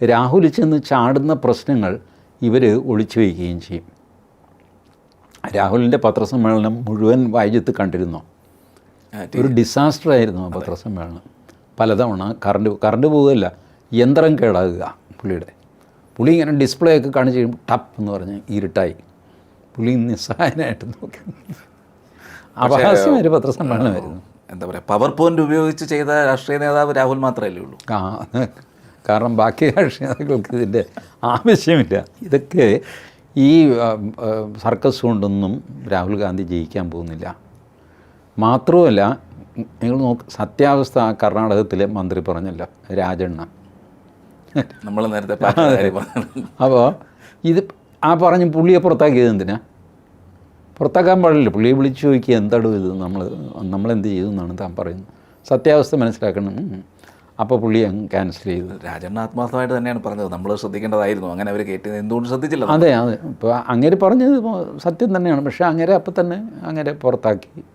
രാഹുൽ ചെന്ന് ചാടുന്ന പ്രശ്നങ്ങൾ ഇവർ ഒളിച്ചു വയ്ക്കുകയും ചെയ്യും. രാഹുലിൻ്റെ പത്രസമ്മേളനം മുഴുവൻ വായിച്ചത്ത് കണ്ടിരുന്നോ? ഒരു ഡിസാസ്റ്റർ ആയിരുന്നു ആ പത്രസമ്മേളനം. പലതവണ കറണ്ട് പോവുകയല്ല, യന്ത്രം കേടാകുക പുള്ളിയുടെ. പുള്ളി ഇങ്ങനെ ഡിസ്പ്ലേ ഒക്കെ കാണിച്ച് കഴിയുമ്പോൾ ടപ്പ് എന്ന് പറഞ്ഞ് ഇരുട്ടായി. പുള്ളി നിസ്സഹായനായിട്ട് നോക്കി. അപഹാസ്യമായൊരു പത്രസമ്മേളനമായിരുന്നു. എന്താ പറയുക, പവർ പോയിൻ്റ് ഉപയോഗിച്ച് ചെയ്ത രാഷ്ട്രീയ നേതാവ് രാഹുൽ മാത്രമല്ലേ ഉള്ളൂ. കാരണം ബാക്കി രാഷ്ട്രീയ നേതാക്കൾക്ക് ഇതിൻ്റെ ആവശ്യമില്ല. ഇതൊക്കെ ഈ സർക്കസ് കൊണ്ടൊന്നും രാഹുൽ ഗാന്ധി ജയിക്കാൻ പോകുന്നില്ല. മാത്രവുമല്ല, നിങ്ങൾ സത്യാവസ്ഥ കർണാടകത്തിലെ മന്ത്രി പറഞ്ഞല്ലോ, രാജണ്ണ. നമ്മൾ നേരത്തെ അപ്പോൾ ഇത് പറഞ്ഞ് പുള്ളിയെ പുറത്താക്കിയത് എന്തിനാ? പുറത്താക്കാൻ പാടില്ല. പുള്ളിയെ വിളിച്ചു ചോദിക്കുക, എന്താണ് ഇത്, നമ്മളെന്ത് ചെയ്തു എന്നാണ് താൻ പറയുന്നത്. സത്യാവസ്ഥ മനസ്സിലാക്കണം. അപ്പോൾ പുള്ളി അങ്ങ് ക്യാൻസൽ ചെയ്തു. രാജണ്ണ ആത്മാർത്ഥമായിട്ട് തന്നെയാണ് പറഞ്ഞത്, നമ്മൾ ശ്രദ്ധിക്കേണ്ടതായിരുന്നു, അങ്ങനെ അവർ കേട്ടത് എന്തുകൊണ്ട് ശ്രദ്ധിച്ചില്ല? അതെ. ഇപ്പോൾ അങ്ങേര് പറഞ്ഞത് സത്യം തന്നെയാണ്. പക്ഷേ അങ്ങേരെ അപ്പം തന്നെ അങ്ങേരെ പുറത്താക്കി.